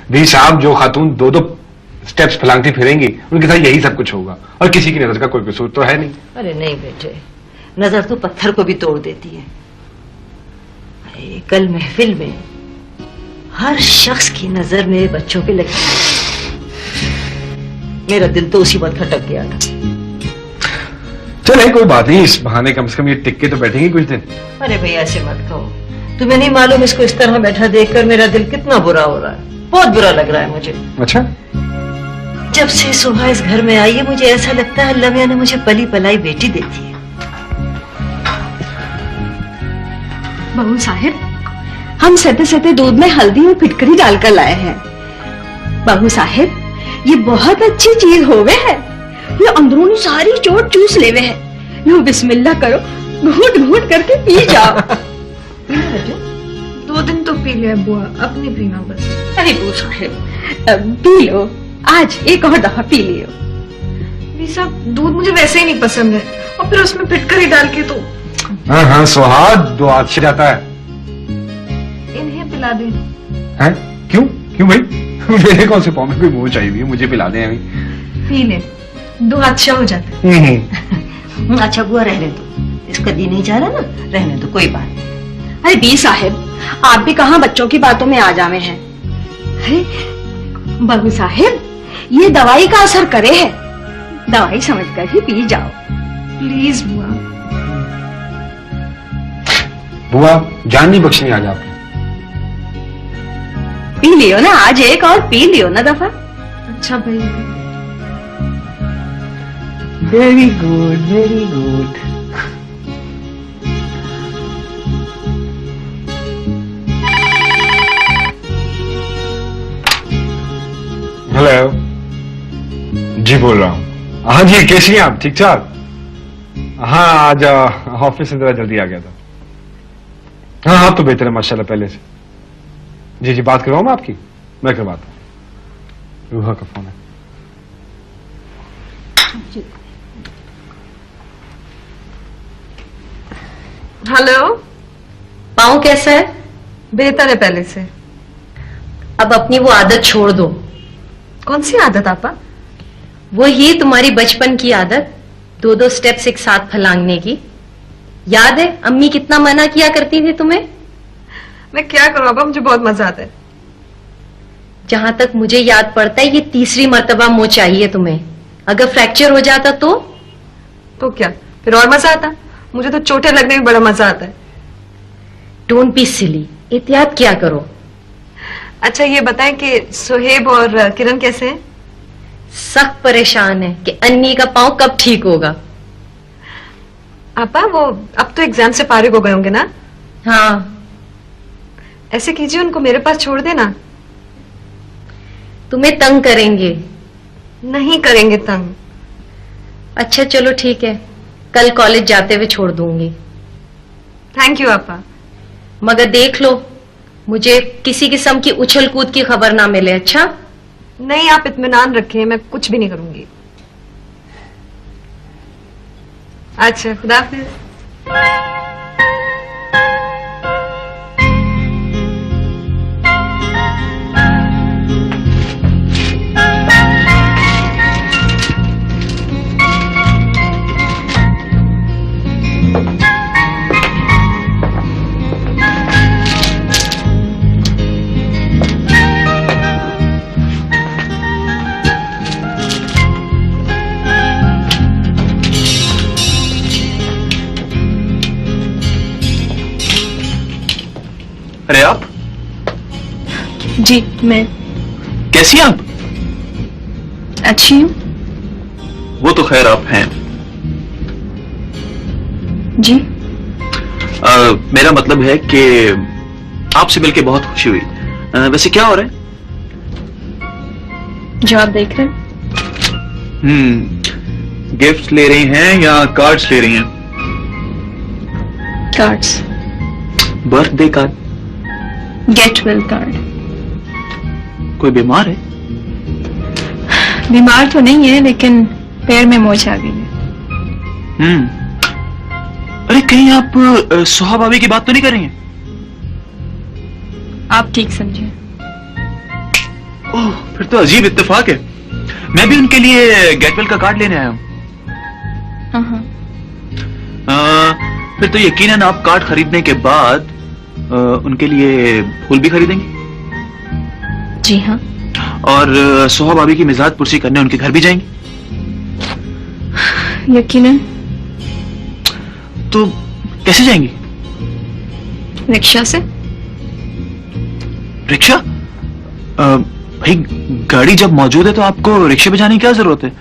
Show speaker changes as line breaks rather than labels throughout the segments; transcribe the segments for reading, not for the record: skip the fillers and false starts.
20 साहब, जो खातून 2-2 स्टेप्स फलांगती फिरेंगी उनके साथ यही सब कुछ होगा, और किसी की नजर का कोई कसूर तो है नहीं।
अरे नहीं बेटे, नजर तो पत्थर को भी तोड़ देती है। अरे कल महफिल में हर शख्स की नजर मेरे बच्चों पे लगी, मेरा दिल तो उसी वक्त खटक गया था।
चले कोई बात नहीं, इस बहाने कम से कम ये टिक के तो बैठेंगे कुछ दिन।
अरे भैया ऐसे मत कहो, तुम्हें नहीं मालूम इसको इस तरह बैठा देखकर मेरा दिल कितना बुरा हो रहा है, बहुत बुरा लग रहा है मुझे।
अच्छा?
जब से सुबह इस घर में आई है मुझे ऐसा लगता है अल्लाह मियां ने मुझे पली पलाई बेटी देती है।
बहू साहिब, हम सते सते दूध में हल्दी और फिटकरी डालकर लाए हैं। बहू साहिब, ये बहुत अच्छी चीज होवे है, ये अंदरूनी सारी चोट चूस लेवे है। लो बिस्मिल्लाह करो, घूट घूट करके पी जाओ।
2 दिन तो पी लिया बुआ, अब नहीं पीना बस।
अरे बहू साहिब पी लो, आज एक और दफा पी लियो।
साहब दूध मुझे वैसे ही नहीं पसंद है, और फिर उसमें फिटकरी डाल के तो।
हाँ हाँ सुहाग, दो हाथ से जाता है।
इन्हें पिला दे।
हैं? क्यों क्यों भाई? मेरे कौन से पाँव में कोई मोच आई हुई है, मुझे पिला दे अभी।
पी ले, 2 अच्छा हो जाता है।
अच्छा बुआ रहने दो, इसका दी नहीं जा रहा ना, रहने दो, कोई बात नहीं।
अरे बी साहिब, आप भी कहाँ बच्चों की बातों में आ जावे हैं। अरे बहू साहिब, ये दवाई का असर करे है, दवाई समझकर ही पी जाओ
प्लीज बुआ।
बुआ जान नहीं बख्शनी आज आपने।
पी लियो ना, आज एक और पी लियो ना दफा।
अच्छा भैया।
Very good very good. Hello जी, बोल रहा हूँ। हाँ जी, कैसी हैं आप? ठीक ठाक? हाँ आज ऑफिस से जरा जल्दी आ गया था। हाँ हाँ तो बेहतर है माशाल्लाह पहले से। जी जी बात करवाऊँ मैं आपकी? मैं करवाता हूँ, रूहा का फोन है।
हेलो,
पाँव कैसा है?
बेहतर है पहले से।
अब अपनी वो आदत छोड़ दो।
कौन सी आदत आपा?
वो ही तुम्हारी बचपन की आदत, 2-2 स्टेप्स एक साथ फलांगने की। याद है अम्मी कितना मना किया करती थी तुम्हें?
मैं क्या करूं आपा, मुझे बहुत मजा आता है।
जहां तक मुझे याद पड़ता है ये 3री मर्तबा मोच चाहिए तुम्हें। अगर फ्रैक्चर हो जाता तो
क्या फिर और मजा आता? मुझे तो चोटें लगने में बड़ा मजा आता है।
डोंट बी सिली, एहतियात क्या करो।
अच्छा ये बताएं कि सुहेब और किरण कैसे हैं?
सख्त परेशान है कि अन्नी का पांव कब ठीक होगा।
आपा वो अब तो एग्जाम से फारिग हो गए होंगे ना?
हाँ।
ऐसे कीजिए, उनको मेरे पास छोड़ देना।
तुम्हें तंग करेंगे।
नहीं करेंगे तंग।
अच्छा चलो ठीक है, कल कॉलेज जाते हुए छोड़ दूंगी।
थैंक यू आपा।
मगर देख लो मुझे किसी किस्म की उछल कूद की खबर ना मिले। अच्छा?
नहीं, आप इत्मीनान रखें, मैं कुछ भी नहीं करूंगी। अच्छा खुदा हाफिज।
अरे आप?
जी मैं
कैसी हैं आप?
अच्छी हूँ।
वो तो खैर आप हैं।
जी
मेरा मतलब है कि आपसे मिलके बहुत खुशी हुई। वैसे क्या हो रहा है?
जो आप देख रहे हैं।
गिफ्ट ले रही हैं या कार्ड्स ले रही हैं?
Cards.
Birthday card?
Get well card.
कोई बीमार है?
बीमार तो नहीं है, लेकिन पैर में मोच आ गई है।
अरे कहीं आप सुहा भाभी की बात तो नहीं कर रही हैं?
आप ठीक समझे।
ओह, फिर तो अजीब इत्तेफाक है। मैं भी उनके लिए गेटवेल का कार्ड लेने आया हूं।
हाँ हाँ।
फिर तो यकीनन आप कार्ड खरीदने के बाद उनके लिए फूल भी खरीदेंगे?
जी हाँ।
और सोहा भाभी की मिजाज पुरसी करने उनके घर भी जाएंगे?
यकीनन।
तो कैसे जाएंगी?
रिक्शा से।
रिक्शा? भाई गाड़ी जब मौजूद है तो आपको रिक्शे पे जाने की क्या जरूरत है?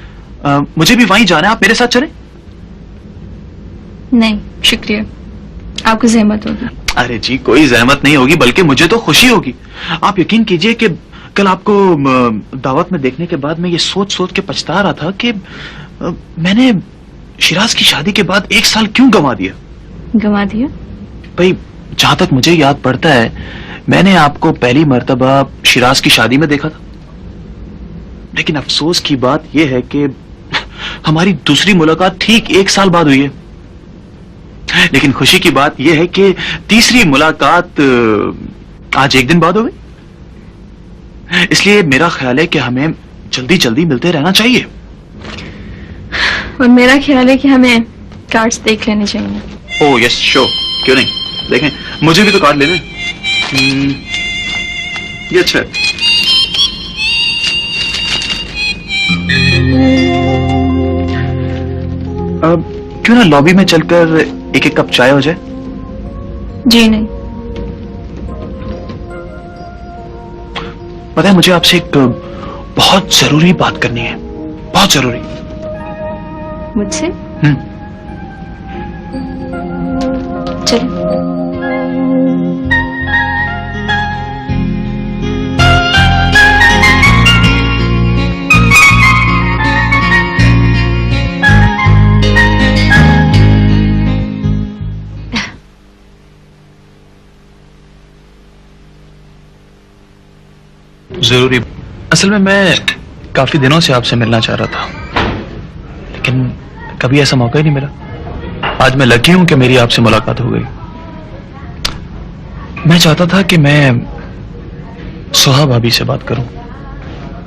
मुझे भी वहीं जाना है, आप मेरे साथ चलें?
नहीं शुक्रिया, आपको जहमत होगी।
अरे जी कोई जहमत नहीं होगी, बल्कि मुझे तो खुशी होगी। आप यकीन कीजिए कि कल आपको दावत में देखने के बाद मैं ये सोच सोच के पछता रहा था कि मैंने शिराज की शादी के बाद 1 साल क्यों गंवा दिया।
गंवा दिया?
भाई जहां तक मुझे याद पड़ता है मैंने आपको पहली मर्तबा शिराज की शादी में देखा था, लेकिन अफसोस की बात यह है कि हमारी दूसरी मुलाकात ठीक 1 साल बाद हुई है। लेकिन खुशी की बात यह है कि तीसरी मुलाकात आज 1 दिन बाद हो गई। इसलिए मेरा ख्याल है कि हमें जल्दी जल्दी मिलते रहना चाहिए।
और मेरा ख्याल है कि हमें कार्ड्स देख लेने चाहिए।
ओह यस श्योर, क्यों नहीं, देखें। मुझे भी तो कार्ड लेने। ये अच्छा है। अब क्यों ना लॉबी में चलकर एक एक कप चाय हो जाए?
जी नहीं।
पता है मुझे आपसे एक बहुत जरूरी बात करनी है, बहुत जरूरी।
मुझसे? चलो।
जरूरी। असल में मैं काफी दिनों से आपसे मिलना चाह रहा था, लेकिन कभी ऐसा मौका ही नहीं मिला। आज मैं लकी हूं कि मेरी आपसे मुलाकात हो गई। मैं चाहता था कि मैं सोहा भाभी से बात करूं,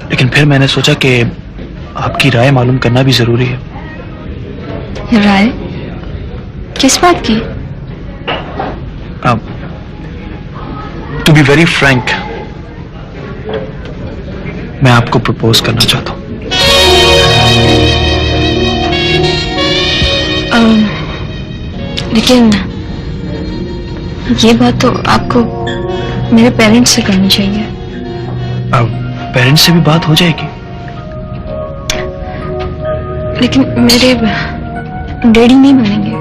लेकिन फिर मैंने सोचा कि आपकी राय मालूम करना भी जरूरी है।
राय? किस बात की?
टू बी वेरी फ्रैंक, मैं आपको प्रपोज करना चाहता हूं।
लेकिन ये बात तो आपको मेरे पेरेंट्स से करनी चाहिए।
पेरेंट्स से भी बात हो जाएगी,
लेकिन मेरे डैडी नहीं मानेंगे।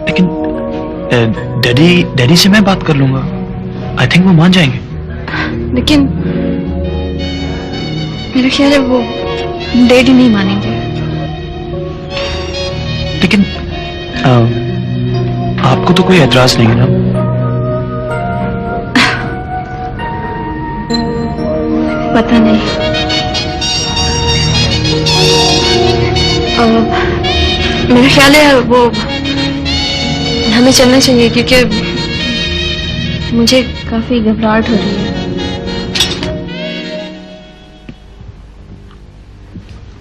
लेकिन डैडी से मैं बात कर लूंगा, आई थिंक वो मान जाएंगे।
लेकिन मेरा ख्याल है वो डैडी नहीं मानेंगे।
लेकिन आपको तो कोई एतराज नहीं है ना?
पता नहीं। मेरा ख्याल है वो हमें चलना चाहिए, क्योंकि मुझे काफी घबराहट हो रही है।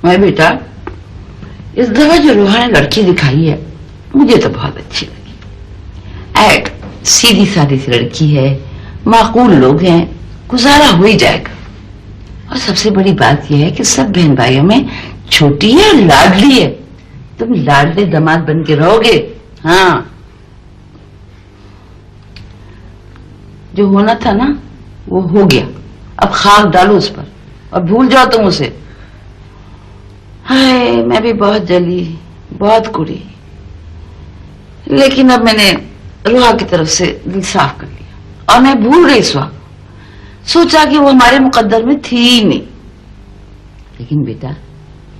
मैं बेटा, इस दफा जो रूहा ने लड़की दिखाई है मुझे तो बहुत अच्छी लगी। ऐड सीधी सादी सी लड़की है, माकूल लोग हैं, गुजारा हो ही जाएगा। और सबसे बड़ी बात यह है कि सब बहन भाइयों में छोटी है और लाडली है। तुम लाडले दामाद बन के रहोगे। हाँ, जो होना था ना वो हो गया। अब खाक डालो उस पर और भूल जाओ तुम उसे। हाय, मैं भी बहुत जली, बहुत कुड़ी, लेकिन अब मैंने रूहा की तरफ से दिल साफ कर लिया और मैं भूल गई इस वक्त। सोचा कि वो हमारे मुकद्दर में थी ही नहीं। लेकिन बेटा,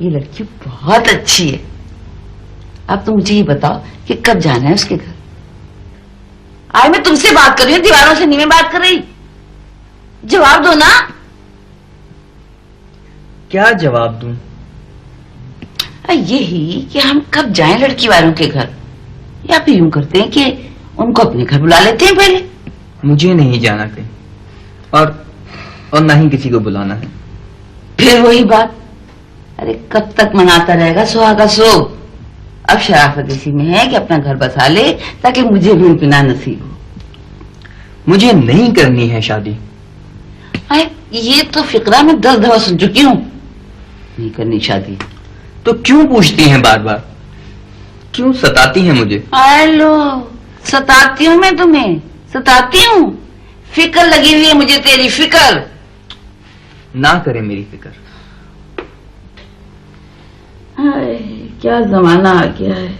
ये लड़की बहुत अच्छी है। अब तुम मुझे ये बताओ कि कब जाना है उसके घर। आज मैं तुमसे बात कर रही हूँ, दीवारों से नहीं मैं बात कर रही। जवाब दो ना।
क्या जवाब दूं?
यही कि हम कब जाएं लड़की वालों के घर, या फिर यूं करते हैं कि उनको अपने घर बुला लेते हैं पहले।
मुझे नहीं जाना कहीं, और और ना ही किसी को बुलाना है।
फिर वही बात, अरे कब तक मनाता रहेगा सुहागा सोग। अब शराफत इसी में है कि अपना घर बसा ले ताकि मुझे भी इत्मीनान नसीब हो।
मुझे नहीं करनी है शादी।
अरे ये तो फिक्रा में 10 दफा सुन चुकी हूँ, नहीं करनी शादी।
तो क्यों पूछती हैं बार बार? क्यों सताती हैं मुझे?
हेलो, सताती हूँ मैं तुम्हें, सताती हूँ। फिक्र लगी हुई है मुझे तेरी, फिक्र।
ना करें मेरी फिक्र।
हाय, क्या जमाना आ गया है।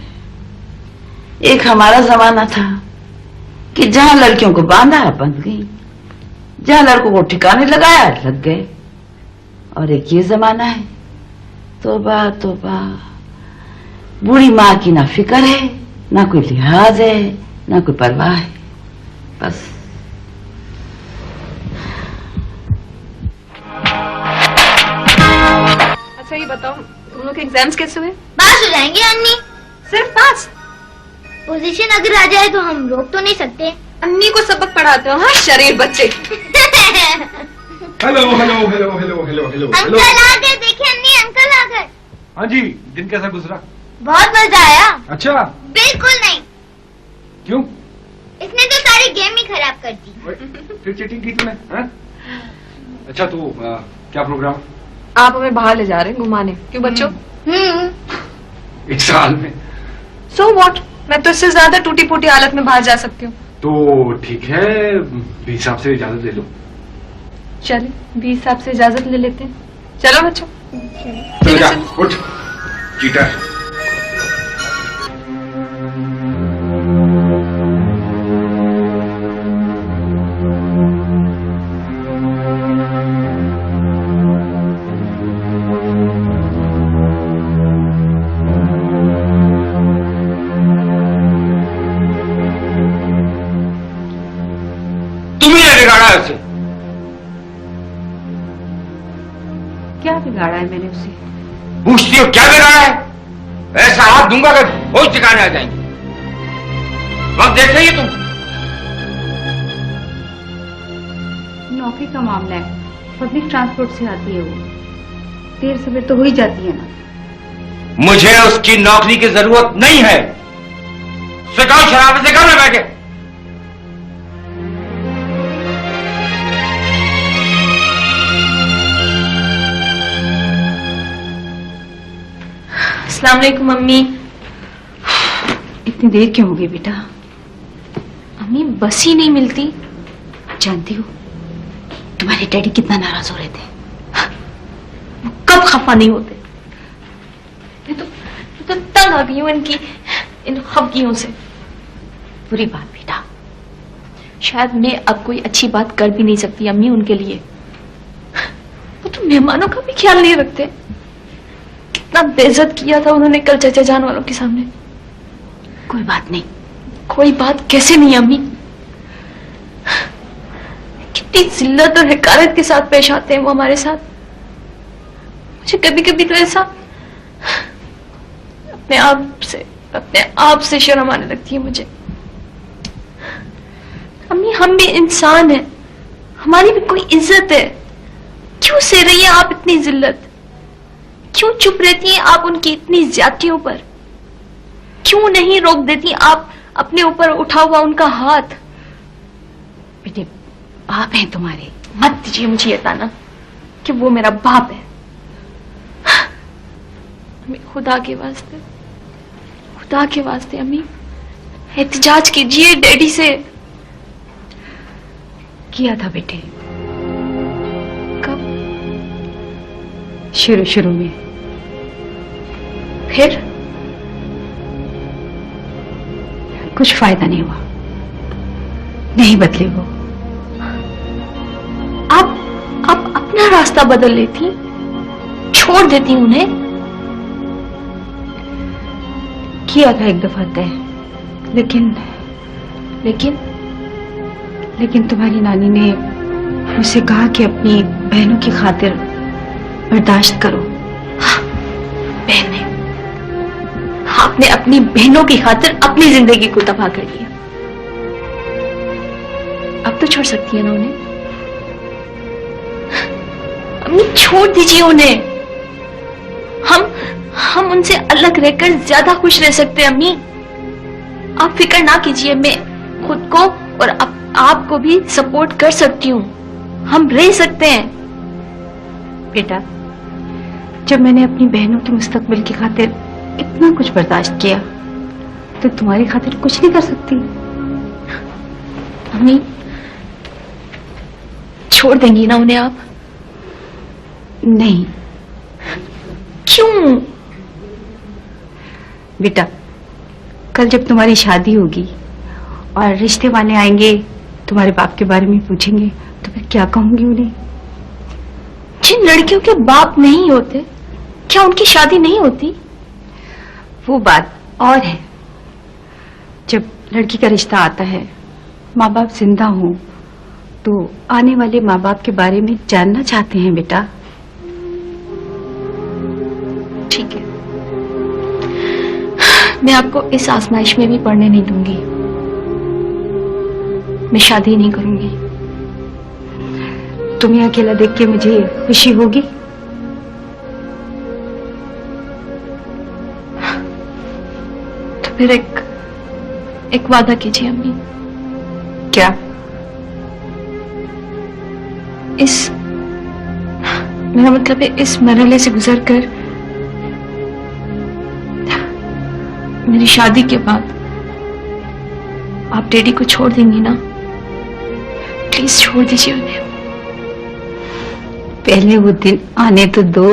एक हमारा जमाना था कि जहां लड़कियों को बांधा बंध गई, जहां लड़कों को ठिकाने लगाया लग गए। और एक ये जमाना है, तौबा तौबा, बूढ़ी माँ की ना फिक्र है, ना कोई लिहाज है, ना कोई परवाह है, बस।
अच्छा ये बताओ, तुम लोग के एग्जाम्स कैसे हुए?
पास हो जाएंगे अन्नी।
सिर्फ पास?
पोजीशन अगर आ जाए तो हम रोक तो नहीं सकते।
अन्नी को सबक पढ़ाते हो? हाँ, शरीफ बच्चे।
Hello hello hello hello hello hello
uncle आ गए, देखिए अन्नी, अंकल आ गए।
हाँ जी, दिन कैसा गुजरा?
बहुत मजा आया।
अच्छा,
बिल्कुल नहीं,
क्यों?
इसने तो सारी गेम ही खराब कर दी।
फिर चीटिंग की तूने? हाँ? अच्छा तो क्या प्रोग्राम?
आप हमें बाहर ले जा रहे हैं घुमाने, क्यों बच्चों?
एक साल में?
सो व्हाट, मैं तो इससे ज्यादा टूटी फूटी हालत में बाहर जा सकती हूँ।
तो ठीक है, 20 साहब से इजाजत ले लो।
चलिए 20 साहब से इजाजत ले लेते हैं। चलो बच्चों।
चल जा, उठ चीटर। बिगाड़ा है उसे?
क्या बिगाड़ा है मैंने उसे?
पूछती हो क्या बिगाड़ा है? ऐसा हाथ दूंगा कि होश ठिकाने आ जाएंगे। वक्त देख रही है तुम?
नौकरी का मामला है, पब्लिक ट्रांसपोर्ट से आती है वो, देर सवेर तो हो ही जाती है ना।
मुझे उसकी नौकरी की जरूरत नहीं है। सिखाओ शराबत से घर में बैठे।
अस्सलाम वालेकुम मम्मी। इतनी देर क्यों हो गई बेटा?
अम्मी बस ही नहीं मिलती।
जानती हो तुम्हारे डैडी कितना नाराज हो रहे थे?
वो कब खफा नहीं होते? मैं तो तंग आ गई हूँ इन खफगियों से।
बुरी बात बेटा।
शायद मैं अब कोई अच्छी बात कर भी नहीं सकती अम्मी उनके लिए। वो तो मेहमानों का भी ख्याल नहीं रखते। कितना बेइज्जत किया था उन्होंने कल चाचा जान वालों के सामने।
कोई बात नहीं।
कोई बात कैसे नहीं अम्मी? कितनी जिल्लत और हकारत के साथ पेश आते हैं वो हमारे साथ। मुझे कभी कभी तो ऐसा अपने आप से शर्म आने लगती है मुझे। अम्मी हम भी इंसान हैं, हमारी भी कोई इज्जत है। क्यों सह रही है आप इतनी जिल्लत? क्यों चुप रहती हैं आप उनकी इतनी ज्यादतियों पर? क्यों नहीं रोक देती आप अपने ऊपर उठा हुआ उनका हाथ?
बेटे बाप हैं तुम्हारे।
मत दीजिए मुझे ये ताना कि वो मेरा बाप है। अम्मी खुदा के वास्ते अम्मी एहतिजाज कीजिए डैडी से।
किया था बेटे,
कब?
शुरू में।
फिर
कुछ फायदा नहीं हुआ, नहीं बदले वो।
आप अपना रास्ता बदल लेती, छोड़ देती उन्हें।
किया था एक दफा तय, लेकिन तुम्हारी नानी ने मुझसे कहा कि अपनी बहनों की खातिर बर्दाश्त करो।
बहनें, आपने अपनी बहनों की खातिर अपनी जिंदगी को तबाह कर दिया। अब तो छोड़ सकती है ना उन्हें? अम्मी छोड़ दीजिए उन्हें। हम उनसे अलग रहकर ज्यादा खुश रह सकते हैं अम्मी। आप फिक्र ना कीजिए, मैं खुद को और आपको भी सपोर्ट कर सकती हूँ। हम रह सकते हैं।
बेटा, जब मैंने अपनी बहनों के मुस्तकबिल की खातिर इतना कुछ बर्दाश्त किया तो तुम्हारी खातिर कुछ नहीं कर सकती?
अम्मी छोड़ देंगी ना उन्हें आप?
नहीं।
क्यों?
बेटा, कल जब तुम्हारी शादी होगी और रिश्ते वाले आएंगे, तुम्हारे बाप के बारे में पूछेंगे, तो फिर क्या कहूंगी उन्हें?
जिन लड़कियों के बाप नहीं होते, क्या उनकी शादी नहीं होती?
वो बात और है। जब लड़की का रिश्ता आता है, माँ बाप जिंदा हो, तो आने वाले माँ बाप के बारे में जानना चाहते हैं बेटा।
ठीक है, मैं आपको इस आजमाइश में भी पढ़ने नहीं दूंगी। मैं शादी नहीं करूंगी।
तुम्हें अकेला देख के मुझे खुशी होगी?
तो फिर एक वादा कीजिए अम्मी।
क्या?
मेरा मतलब है, इस मरहले से गुजरकर मेरी शादी के बाद आप डैडी को छोड़ देंगी ना? प्लीज छोड़ दीजिए उन्हें।
पहले वो दिन आने तो दो।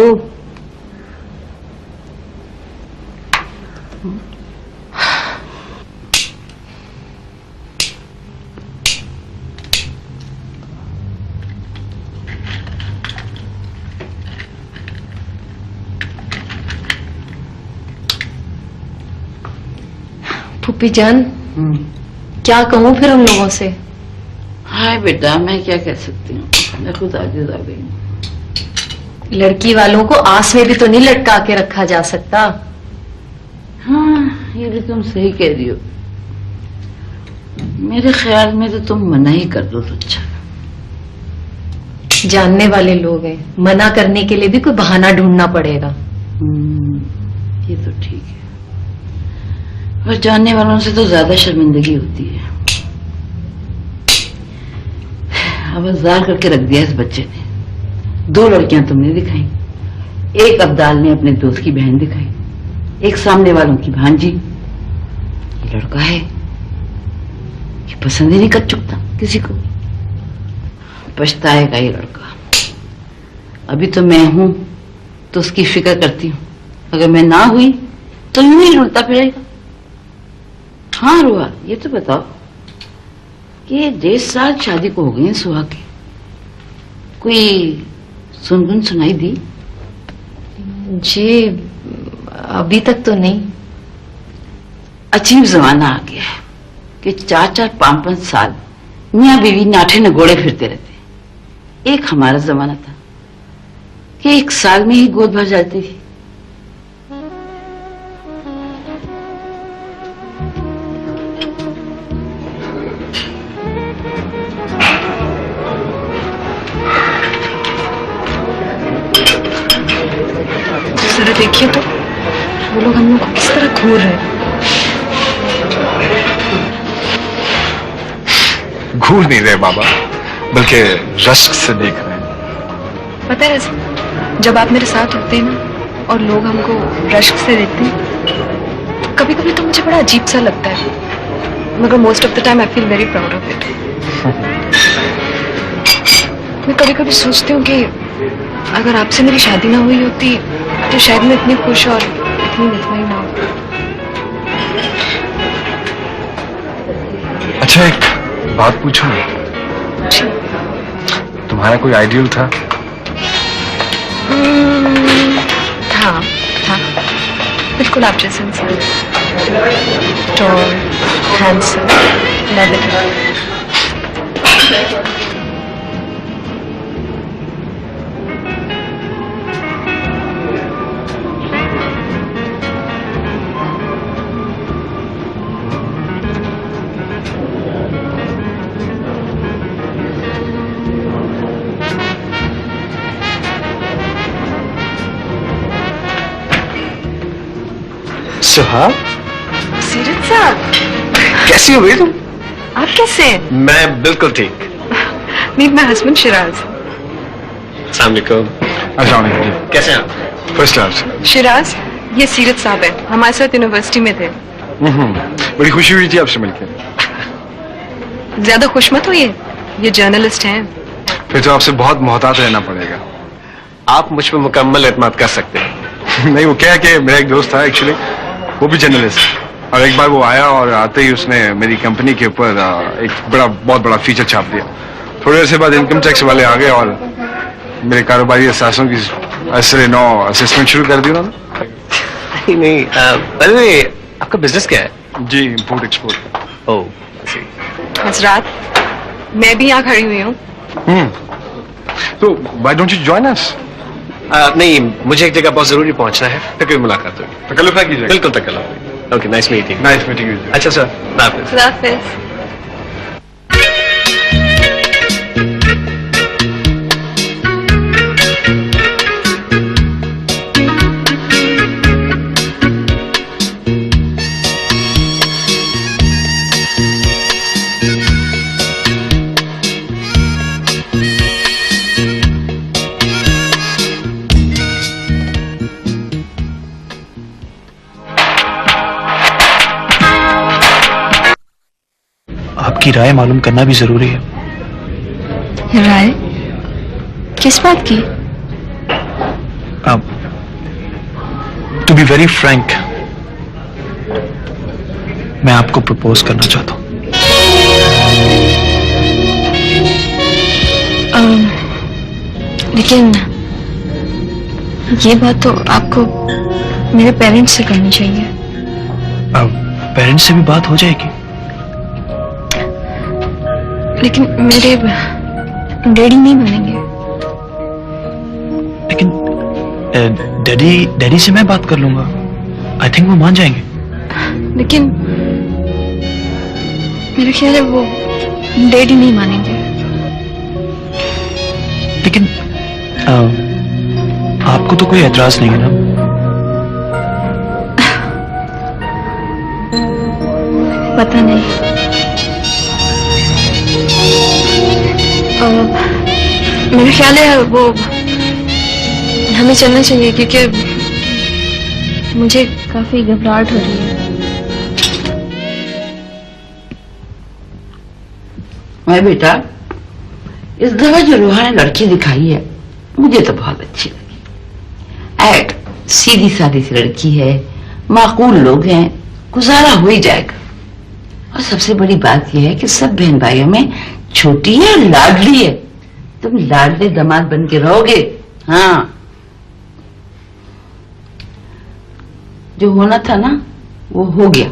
फूफी जान, क्या कहूँ फिर उन लोगों से?
हाय बेटा, मैं क्या कह सकती हूँ, मैं खुद आजिज़ आ गई हूँ।
लड़की वालों को आस में भी तो नहीं लटका के रखा जा सकता।
हाँ, ये भी तुम सही कह रही हो। मेरे ख्याल में तो तुम मना ही कर दो तो अच्छा।
जानने वाले लोग हैं, मना करने के लिए भी कोई बहाना ढूंढना पड़ेगा।
ये तो ठीक है, पर जानने वालों से तो ज्यादा शर्मिंदगी होती है। अवजार करके रख दिया इस बच्चे ने। 2 लड़कियां तुमने दिखाई, एक अब्दाल ने अपने दोस्त की बहन दिखाई, एक सामने वालों की भांजी। ये लड़का है, ये पसंद ही नहीं कर चुकता किसी को। पछताएगा ये लड़का। अभी तो मैं हूं तो उसकी फिक्र करती हूँ, अगर मैं ना हुई तो यूं ही ढूंढता फिरेगा। हाँ रुआ, ये तो बताओ कि 1.5 साल शादी को हो गए हैं सुहा के, कोई सुनगुन सुनाई दी?
जी अभी तक तो नहीं।
अजीब जमाना आ गया है कि 4-4, 5-5 साल मियाँ बीवी नाठे नगोड़े फिरते रहते। एक हमारा जमाना था कि 1 साल में ही गोद भर जाती थी।
जरा देखिए तो, वो लोग हम लोग को किस तरह घूर रहे हैं।
घूर नहीं रहे बाबा, बल्कि रश्क से देख रहे हैं।
पता है, जब आप मेरे साथ होते हैं ना और लोग हमको रश्क से देखते हैं, तो कभी कभी तो मुझे बड़ा अजीब सा लगता है, मगर most of the time I feel very proud of it. मैं कभी कभी सोचती हूँ कि अगर आपसे मेरी शादी ना हुई होती तो शायद मैं इतनी खुश और इतनी मुतमईन ना होती।
अच्छा, एक बात पूछूं? तुम्हारा कोई आइडियल था?
था बिल्कुल आप जैसे इंसान, टॉल, हैंडसम, लेदर।
सुहाग,
सीरत साहब,
कैसी हो गई तुम?
आप कैसे हैं?
मैं बिल्कुल ठीक।
Meet my husband Shiraz.
अस्सलाम वालेकुम।
अस्सलाम वालेकुम जी।
कैसे हैं आप?
First class.
शिराज, ये सीरत साहब है, हमारे साथ यूनिवर्सिटी में थे।
बड़ी खुशी हुई थी आपसे मिलकर।
ज्यादा खुश मत होइए, ये जर्नलिस्ट हैं।
फिर तो आपसे बहुत मोहतात रहना पड़ेगा।
आप मुझ पर मुकम्मल एतमाद कर सकते हैं।
नहीं, वो क्या है कि मेरा एक दोस्त था एक्चुअली, वो भी जर्नलिस्ट, और एक बार वो आया और आते ही उसने मेरी कंपनी के ऊपर एक बहुत बड़ा फीचर छाप दिया। थोड़ी देर से बाद इनकम टैक्स वाले आ गए और मेरे कारोबारी असासों की असर नौ असेसमेंट शुरू कर दी उन्होंने।
नहीं, अरे आपका बिजनेस क्या है?
जी, इम्पोर्ट एक्सपोर्ट।
ओह,
हजरात, मैं भी यहाँ खड़ी हुई हूँ।
तो why don't you join us?
नहीं, मुझे एक जगह बहुत जरूरी पहुंचना है, फिर कोई मुलाकात होगी।
तकल्लुफ ना कीजिए।
बिल्कुल तकल्लुफ। Okay, nice meeting.
Nice meeting you.
अच्छा सर, हाफिज।
खुदा हाफिज।
आपकी राय मालूम करना भी जरूरी है।
राय? किस बात की?
टू बी वेरी फ्रैंक, मैं आपको प्रपोज करना चाहता हूँ।
लेकिन ये बात तो आपको मेरे पेरेंट्स से करनी चाहिए।
पेरेंट्स से भी बात हो जाएगी।
लेकिन मेरे डैडी नहीं मानेंगे।
लेकिन डैडी से मैं बात कर लूंगा। आई थिंक वो मान जाएंगे।
लेकिन मेरा ख्याल है वो डैडी नहीं मानेंगे।
लेकिन आपको तो कोई एतराज नहीं है ना?
पता नहीं। मेरा ख्याल है वो हमें चलना चाहिए, क्योंकि मुझे काफी घबराहट हो रही है।
मैं बेटा, इस दफा जो रूहानी लड़की दिखाई है मुझे तो बहुत अच्छी लगी। ऐड सीधी सादी सी लड़की है, माकूल लोग हैं, गुजारा हो ही जाएगा। और सबसे बड़ी बात यह है कि सब बहन भाइयों में छोटी है और लाडली है। तुम लाडले दामाद बन के रहोगे। हाँ, जो होना था ना वो हो गया।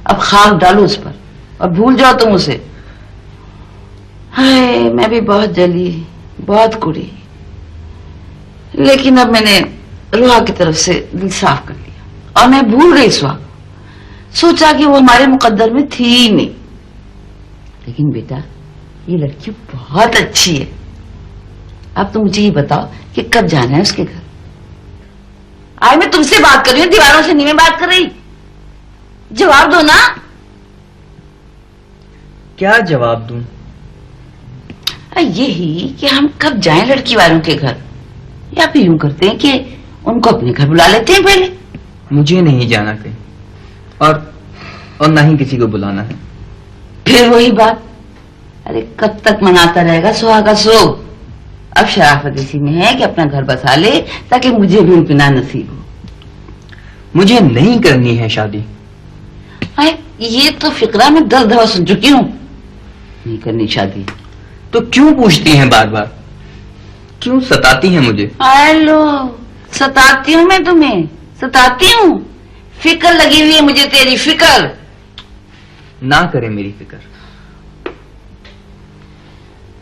अब खाक डालो उस पर और भूल जाओ तुम उसे। हाय, मैं भी बहुत जली, बहुत कुड़ी, लेकिन अब मैंने रूहा की तरफ से दिल साफ कर लिया और मैं भूल गई सुहा। सोचा कि वो हमारे मुकद्दर में थी ही नहीं। लेकिन बेटा, ये लड़की बहुत अच्छी है। अब तो मुझे ये बताओ कि कब जाना है उसके घर? आज मैं तुमसे बात कर रही हूँ, दीवारों से नहीं मैं बात कर रही। जवाब दो ना।
क्या जवाब दूं?
यही कि हम कब जाएं लड़की वालों के घर, या फिर यूं करते हैं कि उनको अपने घर बुला लेते हैं पहले।
मुझे नहीं जाना कहीं, और ना ही किसी को बुलाना है।
फिर वही बात, अरे कब तक मनाता रहेगा सुहागा सोग? अब शराफत इसी में है कि अपना घर बसा ले ताकि मुझे भी इत्मीनान नसीब हो।
मुझे नहीं करनी है शादी।
ये तो फिक्रा में 10 दफा सुन चुकी हूँ, नहीं करनी शादी।
तो क्यों पूछती हैं बार बार? क्यों सताती हैं मुझे?
हेलो, सताती हूँ मैं तुम्हें? सताती हूँ? फिक्र लगी हुई है मुझे तेरी, फिक्र।
ना करे मेरी फिक्र।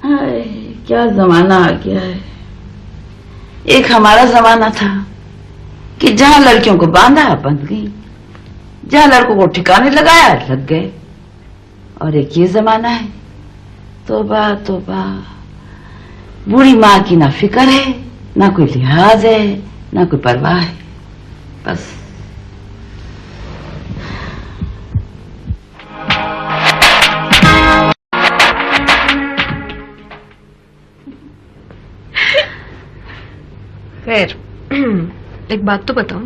हाय, क्या जमाना आ गया है। एक हमारा जमाना था कि जहां लड़कियों को बांधा बंध गई, जहां लड़कों को ठिकाने लगाया लग गए। और एक ये जमाना है, तौबा तौबा, बूढ़ी माँ की ना फिक्र है, ना कोई लिहाज है, ना कोई परवाह है। बस
खैर, एक बात तो बताओ,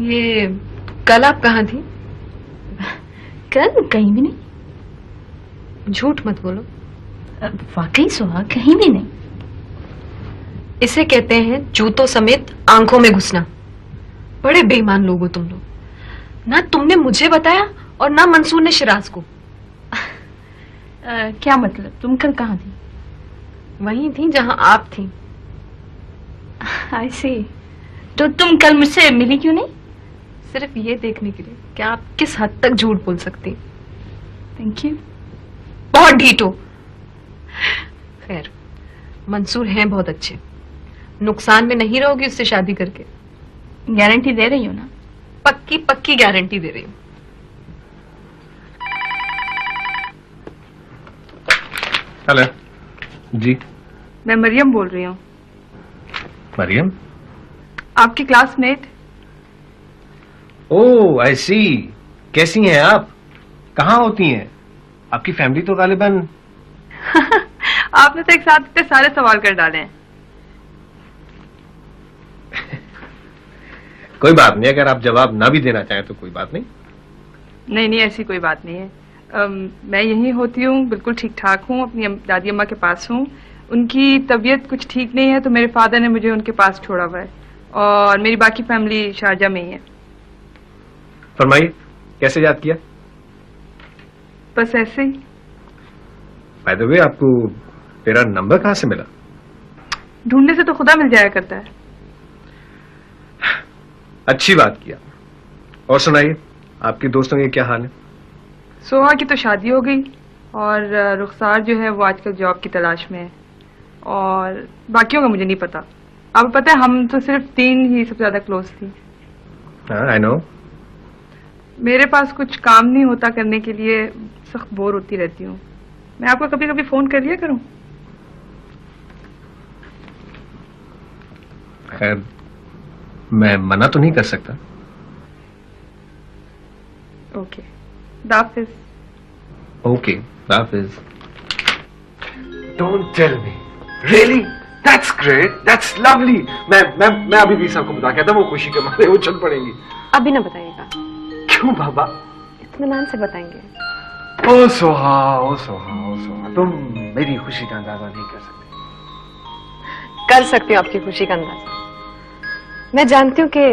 ये कल आप कहाँ थी?
कल कहीं भी नहीं।
झूठ मत बोलो।
वाकई सुहा, कहीं भी नहीं।
इसे कहते हैं जूतों समेत आंखों में घुसना। बड़े बेईमान लोग हो तुम लोग। ना तुमने मुझे बताया और ना मंसूर ने शिराज को।
क्या मतलब, तुम कल कहाँ थी?
वहीं थी जहां आप थी।
आई सी। तो तुम कल मुझसे मिली क्यों नहीं?
सिर्फ ये देखने के लिए कि आप किस हद तक झूठ बोल सकती।
Thank you.
बहुत ढीठ हो। खैर, मंसूर हैं बहुत अच्छे। नुकसान में नहीं रहोगी उससे शादी करके।
गारंटी दे रही हो ना?
पक्की पक्की गारंटी दे रही हूँ।
हेलो जी।
मैं मरियम बोल रही हूँ,
मरियम?
आपकी क्लासमेट।
ओह आई सी। कैसी हैं आप? कहाँ होती हैं? आपकी फैमिली तो गालिबन।
आपने तो एक साथ इतने सारे सवाल कर डाले हैं।
कोई बात नहीं, अगर आप जवाब ना भी देना चाहें तो कोई बात नहीं।
नहीं नहीं, ऐसी कोई बात नहीं है। मैं यहीं होती हूँ, बिल्कुल ठीक ठाक हूँ, अपनी दादी अम्मा के पास हूँ। उनकी तबीयत कुछ ठीक नहीं है तो मेरे फादर ने मुझे उनके पास छोड़ा हुआ है, और मेरी बाकी फैमिली शारजा में ही है।
फरमाइए, कैसे याद किया?
बस ऐसे ही।
बाय द वे, आपको मेरा नंबर कहाँ से मिला?
ढूंढने से तो खुदा मिल जाया करता है।
अच्छी बात किया। और सुनाइए, आपके दोस्तों के क्या हाल है?
सोहा की तो शादी हो गई, और रुखसार जो है वो आजकल जॉब की तलाश में है, और बाकियों का मुझे नहीं पता। आपको पता है, हम तो सिर्फ 3 ही सबसे ज्यादा क्लोज थी।
I know.
मेरे पास कुछ काम नहीं होता करने के लिए, सख्त बोर होती रहती हूँ। मैं आपको कभी कभी फोन कर लिया करूं?
खैर, मैं मना तो नहीं कर सकता।
ओके, दाफिज।
ओके, दाफिज।
Don't tell me. Really? That's great. That's lovely. मैं अभी भी सबको बता के आता हूँ, वो खुशी के मारे वो चल पड़ेंगी।
अभी ना बताइएगा।
क्यों बाबा?
इत्मीनान से बताएंगे।
ओ सोहा, ओ सोहा, ओ सोहा, तुम मेरी खुशी का अंदाजा नहीं कर सकते।
कर सकती हूँ आपकी खुशी का अंदाजा। मैं जानती हूँ कि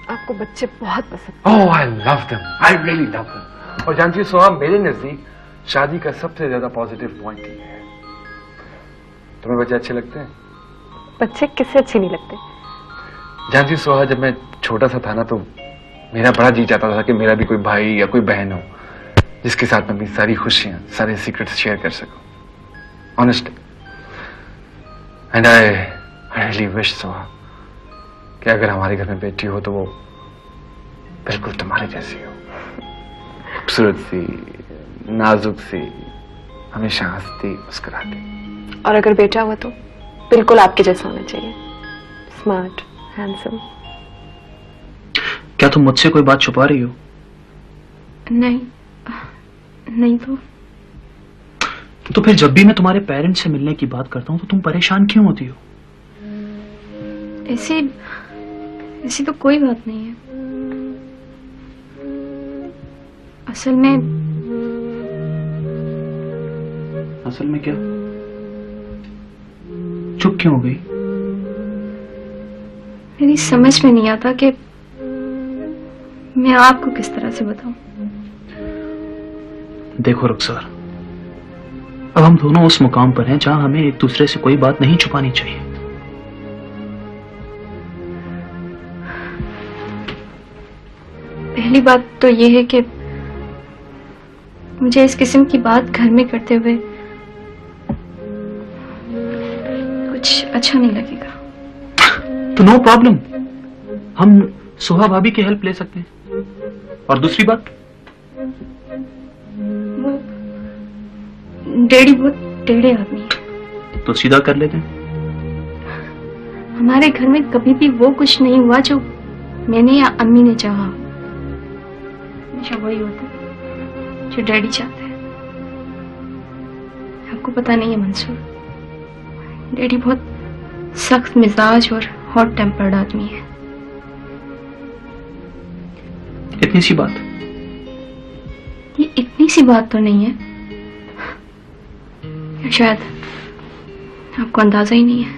आपको बच्चे बहुत पसंद।
Oh, I love them. I really love them. और जानती हो सोहा, मेरे नजदीक शादी का सबसे ज्यादा पॉजिटिव पॉइंट ये है। तुम्हें बच्चे अच्छे लगते हैं?
बच्चे किससे अच्छे नहीं लगते?
जानती हो सोहा, जब मैं छोटा सा था ना, तो मेरा बड़ा जी चाहता था कि मेरा भी कोई भाई या कोई बहन हो जिसके साथ मैं अपनी सारी खुशियां, सारे सीक्रेट्स शेयर कर सकूं। Honestly. And I really wish Soha कि अगर हमारे घर में बेटी हो तो वो बिल्कुल तुम्हारी जैसी हो, खूबसूरत सी, नाजुक सी, हमेशा हंसती मुस्कुराती।
और अगर बेटा हुआ तो बिल्कुल आपके जैसा होना चाहिए, स्मार्ट, हैंडसम।
क्या तुम मुझसे कोई बात छुपा रही हो?
नहीं नहीं।
तो फिर जब भी मैं तुम्हारे पेरेंट्स से मिलने की बात करता हूँ तो तुम परेशान क्यों होती हो?
ऐसी तो कोई बात नहीं है। असल में
क्या? चुप क्यों हो गई?
मेरी समझ में नहीं आता कि मैं आपको किस तरह से बताऊं।
देखो रुखसार, अब हम दोनों उस मुकाम पर हैं जहां हमें एक दूसरे से कोई बात नहीं छुपानी चाहिए।
पहली बात तो यह है कि मुझे इस किस्म की बात घर में करते हुए कुछ अच्छा नहीं लगेगा।
तो नो प्रॉब्लम, हम सोहा भाभी की हेल्प ले सकते हैं। और दूसरी बात,
वो डैडी बहुत टेढ़े आदमी है।
तो सीधा कर लेते हैं।
हमारे घर में कभी भी वो कुछ नहीं हुआ जो मैंने या अम्मी ने चाहा। हमेशा वही होता जो डैडी चाहते हैं। आपको पता नहीं है मंसूर, डैडी बहुत
सख्त मिजाज और हॉट टेम्पर्ड आदमी है।
इतनी सी बात।
ये इतनी सी बात तो नहीं है, शायद आपको अंदाजा ही नहीं है।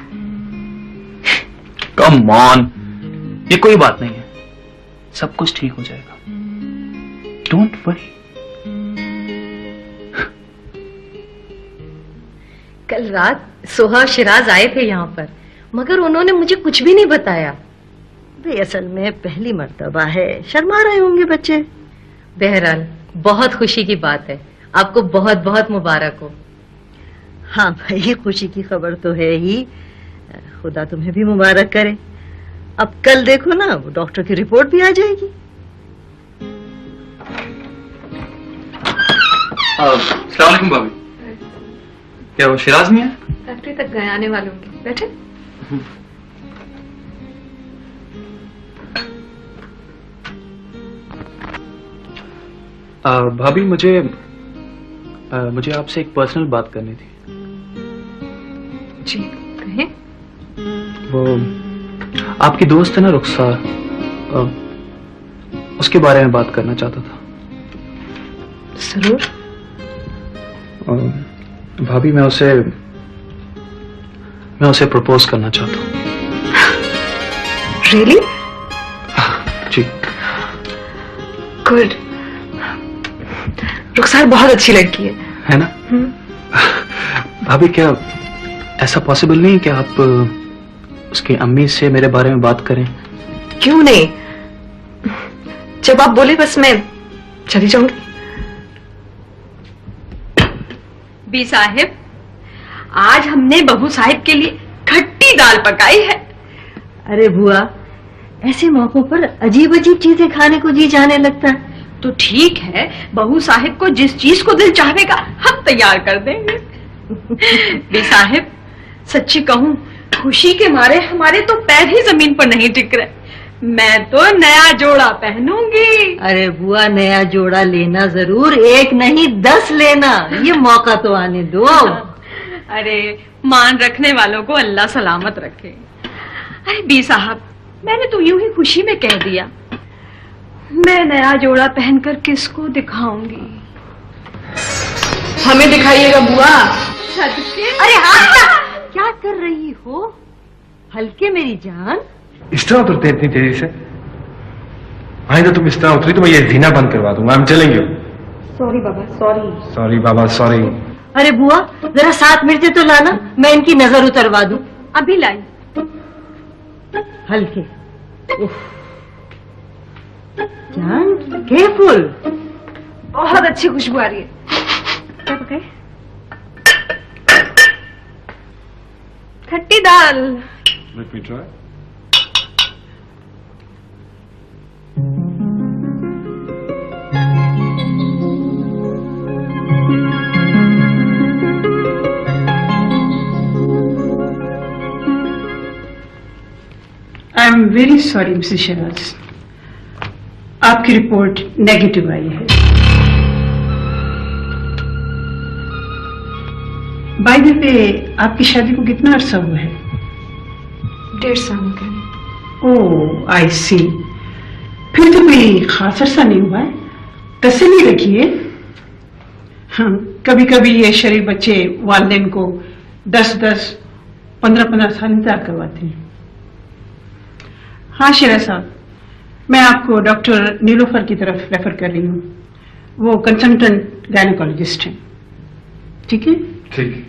कम ऑन, ये कोई बात नहीं है, सब कुछ ठीक हो जाएगा, डोंट वरी।
कल रात सोहा और शिराज आए थे यहाँ पर, मगर उन्होंने मुझे कुछ भी नहीं बताया।
भाई असल में पहली मर्तबा है, शर्मा रहे होंगे बच्चे।
बहरहाल बहुत खुशी की बात है, आपको बहुत बहुत मुबारक हो।
हाँ भाई, खुशी की खबर तो है ही, खुदा तुम्हें भी मुबारक करे। अब कल देखो ना, वो डॉक्टर की रिपोर्ट भी आ जाएगी।
अस्सलाम वालेकुम भाभी। क्या वो शिराज नहीं है?
फैक्ट्री तक गए, आने वाले होंगे, बैठे।
भाभी मुझे आपसे एक पर्सनल बात करनी थी।
जी कहें।
वो आपकी दोस्त है ना रुखसार, उसके बारे में बात करना चाहता था।
जरूर।
भाभी मैं उसे प्रपोज करना चाहता हूँ।
रियली?
जी।
गुड। रुखसार बहुत अच्छी लड़की है
ना? भाभी क्या ऐसा पॉसिबल नहीं कि आप उसकी अम्मी से मेरे बारे में बात करें?
क्यों नहीं, जब आप बोले बस मैं चली जाऊंगी। बी साहिब, आज हमने बहू साहिब के लिए खट्टी दाल पकाई है।
अरे बुआ, ऐसे मौकों पर अजीब अजीब चीजें खाने को जी जाने लगता है।
तो ठीक है, बहू साहिब को जिस चीज को दिल चाहेगा हम तैयार कर देंगे। बी साहिब, सच्ची कहूं, खुशी के मारे हमारे तो पैर ही जमीन पर नहीं टिक रहे। मैं तो नया जोड़ा पहनूंगी।
अरे बुआ, नया जोड़ा लेना जरूर, एक नहीं 10 लेना, ये मौका तो आने दो।
अरे मान रखने वालों को अल्लाह सलामत रखे। अरे बी साहब, मैंने तो यूं ही खुशी में कह दिया, मैं नया जोड़ा पहनकर किसको दिखाऊंगी। हमें दिखाइएगा बुआ।
अरे हाँ, क्या कर रही हो? हल्के मेरी जान।
इस तरह उतरते इतनी तेजी से? आइंदा तुम इस तरह उतरी तो मैं ये जीना बंद करवा दूंगा। हम चलेंगे।
सॉरी बाबा, सॉरी।
सॉरी बाबा, सॉरी।
अरे बुआ, जरा 7 मिर्चें तो लाना, मैं इनकी नजर उतरवा दूं।
अभी लाई।
हल्के। जान, केयरफुल।
बहुत अच्छी खुशबू आ रही है। क्या पकाए? खट्टी दाल।
Let me try.
I am very sorry missus Shahnaz, आपकी रिपोर्ट नेगेटिव आई है। बाय द वे, आपकी शादी को कितना अरसा हुआ है?
1.5 साल हो गए।
ओह आई सी, फिर तो कोई खास अरसा नहीं हुआ है, तसल्ली रखिए। हाँ, कभी कभी ये शरीफ बच्चे वालिदैन को 10-10, 15-15 साल इंतजार करवाते हैं। हाँ शेरा साहब, मैं आपको डॉक्टर नीलोफर की तरफ रेफर कर रही हूँ, वो कंसल्टेंट गायनेकोलॉजिस्ट हैं। ठीक है?
ठीक।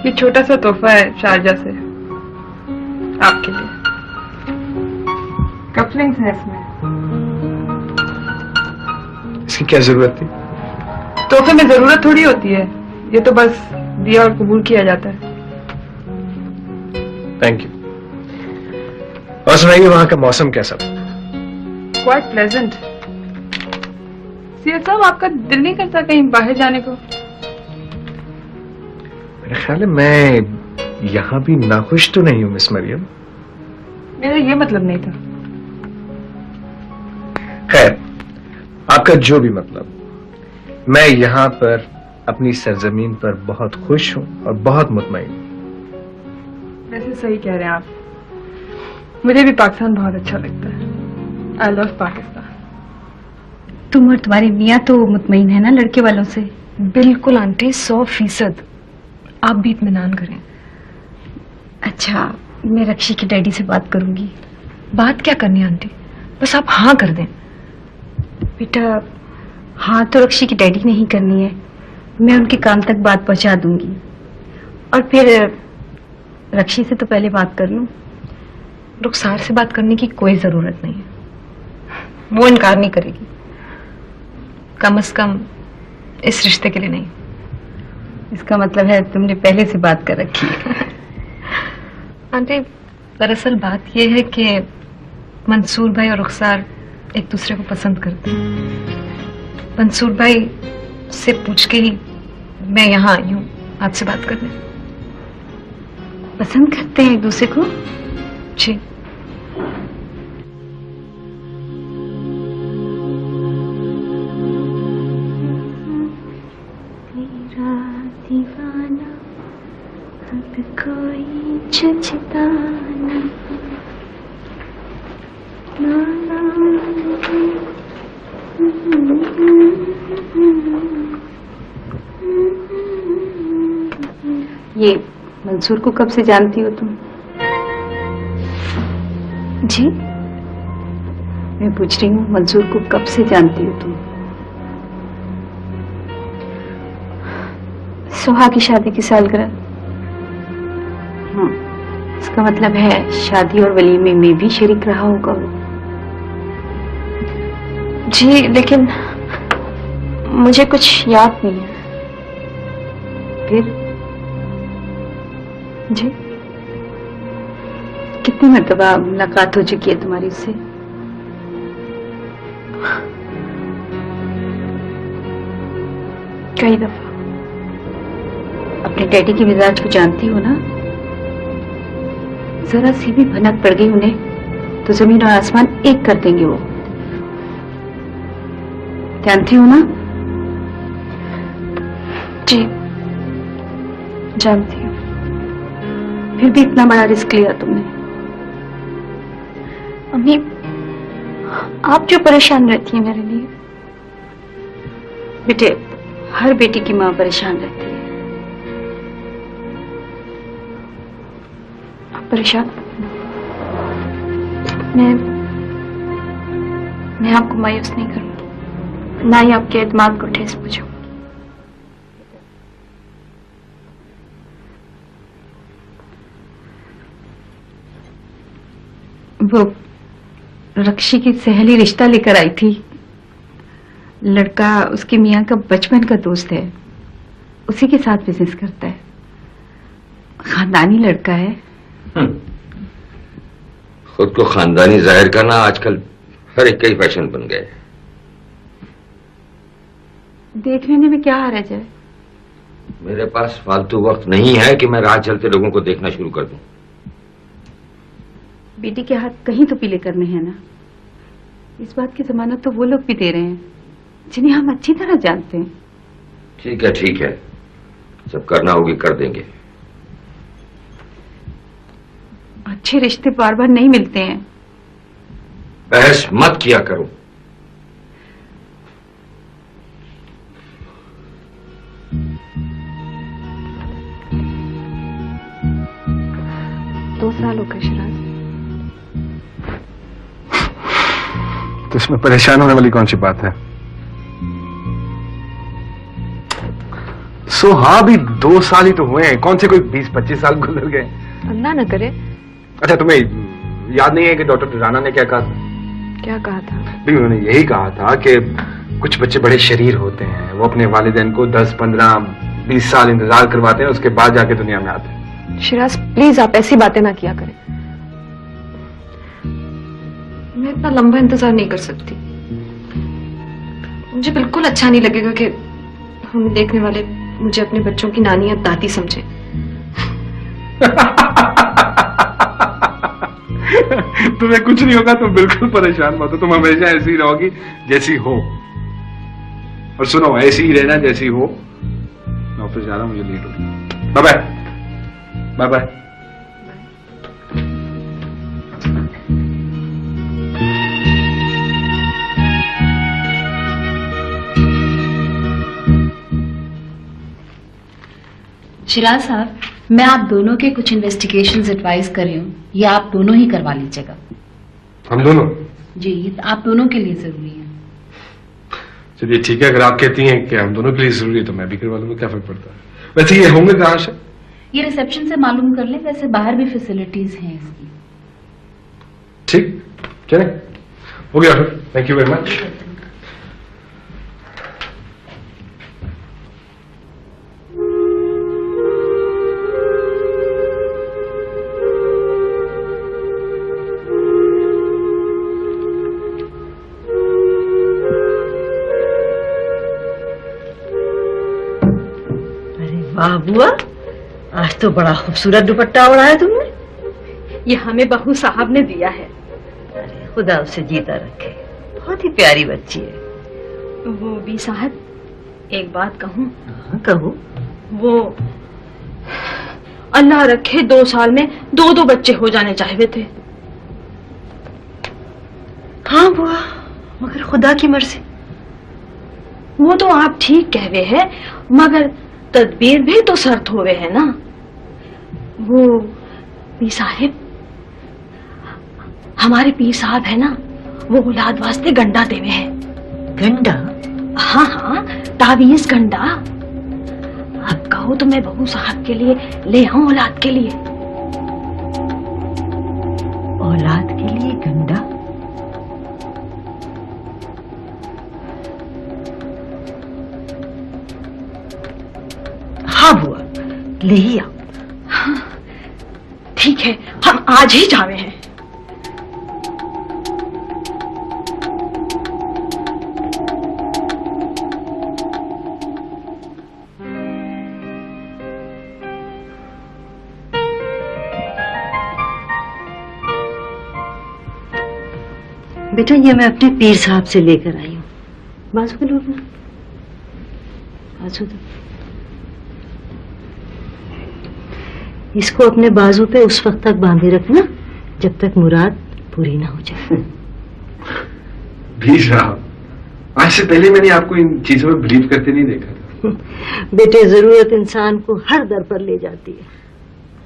ये छोटा सा तोहफा है शारजा से आपके लिए। कपलिंग्स है इसमें।
इसकी क्या जरूरत थी?
तोहफे में जरूरत थोड़ी होती है, ये तो बस दिया और कबूल किया जाता है।
Thank you. और सुनाइए, वहां का मौसम कैसा?
Quite pleasant. सीएस साहब, आपका दिल नहीं करता कहीं बाहर जाने को?
मेरा ख्याल है मैं यहाँ भी नाखुश तो नहीं हूँ मिस मरियम।
मेरा ये मतलब नहीं था।
खैर, आपका जो भी मतलब, मैं यहाँ पर अपनी सरजमीन पर बहुत खुश हूँ और बहुत मुतमईन हूँ।
वैसे सही कह रहे हैं आप, मुझे भी पाकिस्तान बहुत अच्छा लगता है। I love Pakistan.
तुम और तुम्हारी मियाँ तो मुतमईन है ना लड़के वालों से?
बिल्कुल आंटी, 100%। आप भी इत्मीनान करें।
अच्छा, मैं रक्षी के डैडी से बात करूंगी।
बात क्या करनी आंटी, बस आप हाँ कर दें।
बेटा, हाँ तो रक्षी की डैडी नहीं करनी है, मैं उनके कान तक बात पहुंचा दूंगी। और फिर रक्षी से तो पहले बात कर लूं।
रुखसार से बात करने की कोई जरूरत नहीं है, वो इनकार नहीं करेगी, कम से कम इस रिश्ते के लिए नहीं।
इसका मतलब है तुमने पहले से बात कर रखी है।
आंटी, दरअसल बात यह है कि मंसूर भाई और रुखसार एक दूसरे को पसंद करते हैं। मंसूर भाई से पूछ के ही मैं यहाँ आई हूँ आपसे बात करने।
पसंद करते हैं एक दूसरे को?
जी।
ये मंसूर को कब से जानती हो तुम?
जी?
मैं पूछ रही हूँ, मंसूर को कब से जानती हो तुम?
सुहा की शादी की सालगिरह।
इसका मतलब है शादी और वलीमे में भी शरीक रहा होगा वो।
जी, लेकिन मुझे कुछ याद नहीं है।
फिर?
जी?
कितनी मर्तबा मुलाकात हो चुकी है तुम्हारी उससे?
कई दफा।
अपने डैडी के मिजाज को जानती हो ना? जरा सी भी भनक पड़ गई उन्हें तो जमीन और आसमान एक कर देंगे वो। जानती हो ना?
जी, जानती हूँ।
फिर भी इतना बड़ा रिस्क लिया तुमने।
अम्मी, आप जो परेशान रहती हैं मेरे लिए।
बेटे, हर बेटी की माँ परेशान रहती है।
आप परेशान? मैं आपको मायूस नहीं करूंगी, ना ही आपके एतमाद को ठेस पहुंचाऊंगी।
वो रक्षी की सहेली रिश्ता लेकर आई थी। लड़का उसके मियाँ का बचपन का दोस्त है, उसी के साथ बिजनेस करता है। खानदानी लड़का है।
खुद को खानदानी जाहिर करना आजकल हर एक का ही फैशन बन गया है।
देख लेने में क्या हर्ज है?
मेरे पास फालतू वक्त नहीं है कि मैं राह चलते लोगों को देखना शुरू कर दूं।
बेटी के हाथ कहीं तो पीले करने हैं ना। इस बात की जमानत तो वो लोग भी दे रहे हैं जिन्हें हम अच्छी तरह जानते हैं।
ठीक है, ठीक है, जब करना होगी कर देंगे।
अच्छे रिश्ते बार बार नहीं मिलते हैं।
बहस मत किया करो।
दो साल हो गए शिराज।
तो इसमें परेशान होने वाली कौन सी बात है? हाँ, भी 2 साल ही तो हुए हैं, कौन से कोई 20-25 साल गुजर गए।
अल्लाह न करे।
अच्छा, तुम्हें याद नहीं है कि डॉक्टर राना ने क्या कहा था?
क्या कहा था?
भी उन्होंने यही कहा था कि कुछ बच्चे बड़े शरीर होते हैं, वो अपने वालिदैन को 10, 15, 20 साल इंतजार करवाते हैं, उसके बाद जाके दुनिया में आते हैं।
शिराज, प्लीज आप ऐसी बातें ना किया करें। मैं इतना लंबा इंतजार नहीं कर सकती। मुझे बिल्कुल अच्छा नहीं लगेगा कि हम देखने वाले मुझे अपने बच्चों की नानी या दादी समझे।
तो तुम्हें कुछ नहीं होगा तुम बिल्कुल परेशान मत हो, तुम हमेशा ऐसी रहोगी जैसी हो। और सुनो, ऐसी ही रहना जैसी हो। मैं ऑफिस जा रहा हूँ, मुझे लेट हो गया। Bye bye. Bye bye.
Shiraz साहब, मैं आप दोनों के कुछ इन्वेस्टिगेशंस एडवाइस कर रही हूँ, ये आप दोनों ही करवा लीजिएगा।
हम दोनों?
जी, ये आप दोनों के लिए जरूरी है।
चलिए ठीक है, अगर आप कहती हैं कि हम दोनों के लिए जरूरी है तो मैं भी करवा लूंगा, क्या फर्क पड़ता है। वैसे ये होंगे कहाँ से?
ये रिसेप्शन से मालूम कर लें, वैसे बाहर भी फैसिलिटीज हैं इसकी।
ठीक, चले हो गया फिर। Thank you very much.
वाह बुआ, आज तो बड़ा खूबसूरत दुपट्टा ओढ़ा है तुमने।
ये हमें बहू साहब ने दिया है।
अरे खुदा उसे जीता रखे, बहुत ही प्यारी बच्ची है।
वो भी साहब, एक बात कहूँ?
कहो।
वो अल्लाह रखे 2 साल में 2 बच्चे हो जाने चाहिए थे।
हाँ बुआ, मगर खुदा की मर्जी।
वो तो आप ठीक कह रहे हैं, मगर तदबीर भी तो शर्त होवे है ना। वो पीर साहिब, हमारे पीर साहब है ना, वो औलाद वास्ते गंडा देवे हैं।
गंडा?
हाँ हाँ, तावीज गंडा। आप कहो तो मैं बहू साहब के लिए ले आऊं, औलाद के लिए।
औलाद के लिए गंडा? हाँ बुआ, ले ही आओ।
हाँ, ठीक है, हम आज ही जावे हैं।
बेटा, ये मैं अपने पीर साहब से लेकर आई हूँ। बाजू को लो अपना, बाजू दो। इसको अपने बाजू पे उस वक्त तक बांधे रखना जब तक मुराद पूरी ना हो जाए।
भी साहब, आज से पहले मैंने आपको इन चीजों में बिलीव करते नहीं देखा था।
बेटे, जरूरत इंसान को हर दर पर ले जाती है।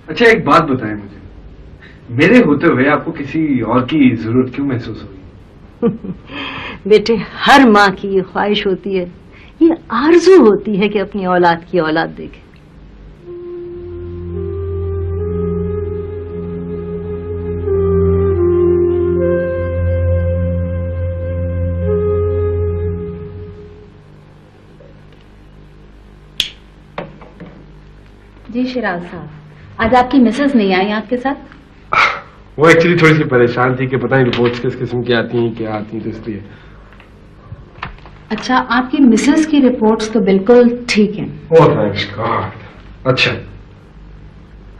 अच्छा एक बात बताएं मुझे, मेरे होते हुए आपको किसी और की जरूरत क्यों महसूस हुई?
बेटे, हर माँ की ये ख्वाहिश होती है, ये आरजू होती है कि अपनी औलाद की औलाद देखे।
जी शिराज साहब, आज आपकी मिसेस नहीं आई आपके साथ?
वो एक्चुअली थोड़ी सी परेशान थी कि पता नहीं रिपोर्ट्स किस किस्म की आती हैं, क्या आती हैं, तो इसलिए।
अच्छा, आपकी मिसेस की रिपोर्ट्स तो बिल्कुल ठीक हैं।
Oh thank God. अच्छा,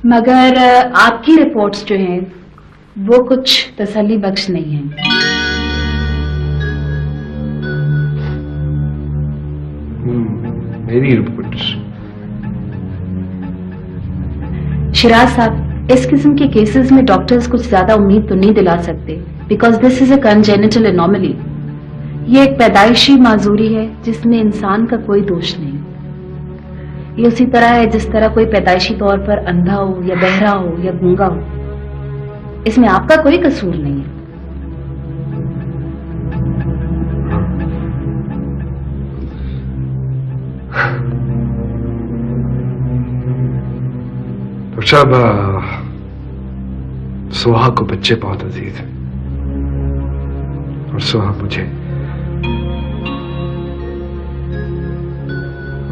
मगर आपकी रिपोर्ट्स जो हैं वो कुछ तसल्ली बख्श नहीं हैं।
मेरी रिपोर्ट्स?
शिराज साहब, इस किस्म के केसेस में डॉक्टर्स कुछ ज्यादा उम्मीद तो नहीं दिला सकते, because this is a congenital anomaly. ये एक पैदाइशी माजूरी है जिसमें इंसान का कोई दोष नहीं। ये उसी तरह है जिस तरह कोई पैदाइशी तौर पर अंधा हो या बहरा हो या गूंगा हो। इसमें आपका कोई कसूर नहीं है।
तो साहब, सुहा को बच्चे बहुत अजीज हैं और सुहा मुझे।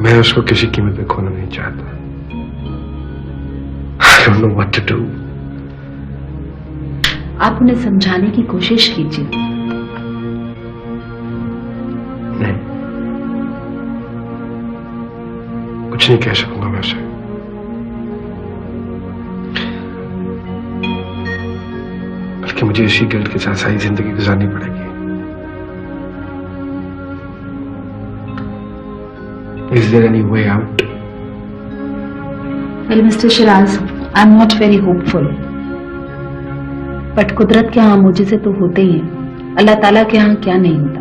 मैं उसको किसी कीमत पे खोना नहीं चाहता। I don't know what to do.
आप उन्हें समझाने की कोशिश कीजिए।
नहीं, कुछ नहीं कह सकूंगा मैं उसे। बल्कि
मुझे इसी गिल्ट के साथ सारी जिंदगी गुजारनी पड़ेगी। Is there any way out?
Well, Mr. Shiraz, I'm not very hopeful. But कुदरत के यहाँ मुझे तो होते ही हैं। अल्लाह ताला के यहाँ क्या नहीं होता।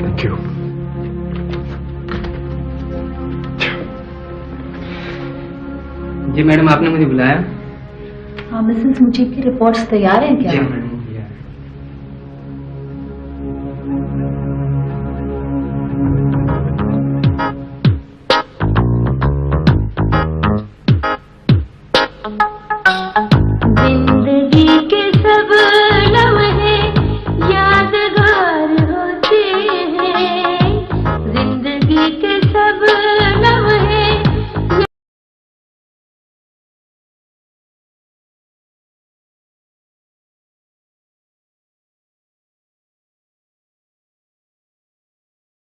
Thank you.
जी मैडम, आपने मुझे बुलाया?
हाँ मिसेस, मुझे की रिपोर्ट्स तैयार हैं क्या?
जी मैडम।